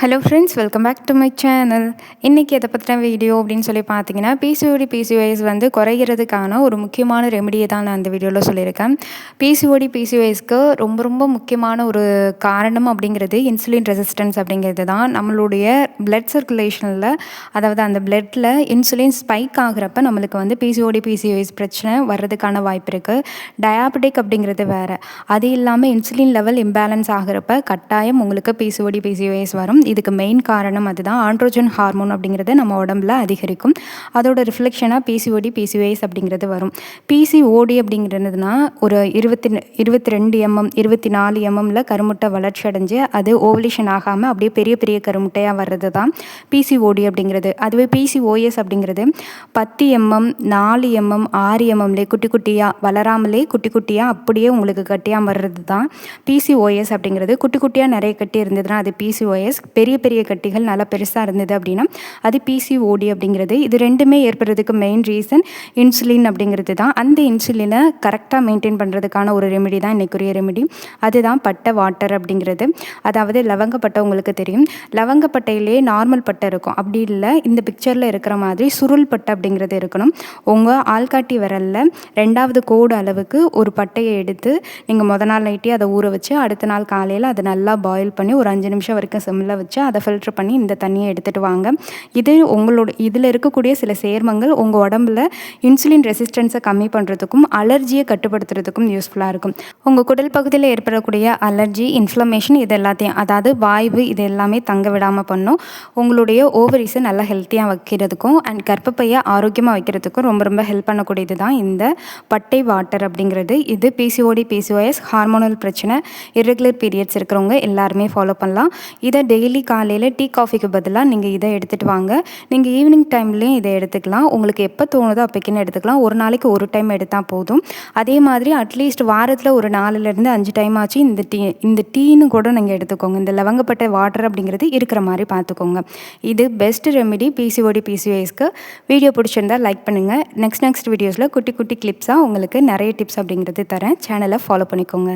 Hello friends, welcome back to my channel. இன்றைக்கி எதை பற்றின வீடியோ அப்படின்னு சொல்லி பார்த்தீங்கன்னா, பிசிஓடி பிசிஓஎஸ் வந்து குறைகிறதுக்கான ஒரு முக்கியமான ரெமெடியை தான் நான் அந்த வீடியோவில் சொல்லியிருக்கேன். பிசிஓஎஸ்க்கு ரொம்ப ரொம்ப முக்கியமான ஒரு காரணம் அப்படிங்கிறது இன்சுலின் ரெசிஸ்டன்ஸ் அப்படிங்கிறது தான். நம்மளுடைய பிளட் சர்க்குலேஷனில், அதாவது அந்த பிளட்டில் இன்சுலின் ஸ்பைக் ஆகிறப்ப நம்மளுக்கு வந்து பிசிஓஎஸ் பிரச்சனை வர்றதுக்கான வாய்ப்பு இருக்குது. டயாபெட்டிக் அப்படிங்கிறது வேறு. அது இல்லாமல் இன்சுலின் லெவல் இம்பேலன்ஸ் ஆகிறப்ப கட்டாயம் உங்களுக்கு பிசிஓஎஸ் வரும். இதுக்கு மெயின் காரணம் அதுதான். ஆண்ட்ரோஜன் ஹார்மோன் அப்படிங்கிறது நம்ம உடம்புல அதிகரிக்கும். அதோட ரிஃப்ளெக்ஷனாக பிசிஓஎஸ் அப்படிங்கிறது வரும். பிசிஓடி அப்படிங்கிறதுனா ஒரு 22 mm 24 mmல கருமுட்டை வளர்ச்சி அடைஞ்சு அது ஓவலேஷன் ஆகாமல் அப்படியே பெரிய பெரிய கருமுட்டையாக வர்றது தான் பிசிஓடி அப்படிங்கிறது. அதுவே பிசிஓஎஸ் அப்படிங்கிறது 10 mm 4 mm 6 mmலே குட்டி குட்டியாக வளராமலே குட்டி குட்டியாக அப்படியே உங்களுக்கு கட்டியாக வர்றது தான் பிசிஓஎஸ் அப்படிங்கிறது. குட்டி குட்டியாக நிறைய கட்டி இருந்ததுன்னா அது பிசிஓஎஸ். பெரிய பெரிய கட்டிகள் நல்லா பெருசாக இருந்தது அப்படின்னா அது பிசிஓடி அப்படிங்கிறது. இது ரெண்டுமே ஏற்படுறதுக்கு மெயின் ரீசன் இன்சுலின் அப்படிங்கிறது தான். அந்த இன்சுலினை கரெக்டாக மெயின்டைன் பண்ணுறதுக்கான ஒரு ரெமெடி தான் இன்றைக்குரிய ரெமெடி. அதுதான் பட்டை வாட்டர் அப்படிங்கிறது. அதாவது லவங்கப்பட்டை உங்களுக்கு தெரியும். லவங்கப்பட்டையிலே நார்மல் பட்டை இருக்கும், அப்படி இல்லை இந்த பிக்சரில் இருக்கிற மாதிரி சுருள் பட்டை அப்படிங்கிறது இருக்கணும். உங்கள் ஆள்காட்டி விரலில் 2வது கோடு அளவுக்கு ஒரு பட்டையை எடுத்து நீங்கள் நாள் நைட்டே அதை ஊற வச்சு அடுத்த நாள் காலையில் அதை நல்லா பாயில் பண்ணி ஒரு 5 நிமிஷம் வரைக்கும் சிம்மில் வச்சு அதை ஃபில்ட்ரு பண்ணி இந்த தண்ணியை எடுத்துகிட்டு வாங்க. இது இதில் இருக்கக்கூடிய சில சேர்மங்கள் உங்கள் உடம்புல இன்சுலின் ரெசிஸ்டன்ஸை கம்மி பண்ணுறதுக்கும் அலர்ஜியை கட்டுப்படுத்துறதுக்கும் யூஸ்ஃபுல்லாக இருக்கும். உங்கள் குடல் பகுதியில் ஏற்படக்கூடிய அலர்ஜி, இன்ஃப்ளமேஷன் இது எல்லாத்தையும், அதாவது வாய்வு, இது எல்லாமே தங்க விடாமல் பண்ணும். உங்களுடைய ஓவரிஸை நல்லா ஹெல்த்தியாக வைக்கிறதுக்கும் அண்ட் கர்ப்பப்பையை ஆரோக்கியமாக வைக்கிறதுக்கும் ரொம்ப ரொம்ப ஹெல்ப் பண்ணக்கூடியது தான் இந்த பட்டை வாட்டர் அப்படிங்கிறது. இது பிசிஓஎஸ் ஹார்மோனல் பிரச்சனை, இர்ரெகுலர் பீரியட்ஸ் இருக்கிறவங்க எல்லாருமே ஃபாலோ பண்ணலாம். இதை டெய்லி காலையில் டீ காஃபிக்கு பதிலாக நீங்கள் இதை எடுத்துகிட்டு வாங்க. நீங்கள் ஈவினிங் டைம்லேயும் இதை எடுத்துக்கலாம். உங்களுக்கு எப்போ தோணுதோ அப்போக்கின்னு எடுத்துக்கலாம். ஒரு நாளைக்கு ஒரு டைம் எடுத்தால் போதும். அதே மாதிரி அட்லீஸ்ட் வாரத்தில் ஒரு 4லேருந்து 5 டைம் ஆச்சு இந்த டீன்னு கூட நீங்கள் எடுத்துக்கோங்க. இந்த லவங்கப்பட்ட வாட்டர் அப்படிங்கிறது இருக்கிற மாதிரி பார்த்துக்கோங்க. இது பெஸ்ட் ரெமெடி பிசிஓஎஸ்க்கு. வீடியோ பிடிச்சிருந்தால் லைக் பண்ணுங்கள். நெக்ஸ்ட் வீடியோஸில் குட்டி குட்டி கிளிப்ஸாக உங்களுக்கு நிறைய டிப்ஸ் அப்படிங்கிறது தரேன். சேனலை ஃபாலோ பண்ணிக்கோங்க.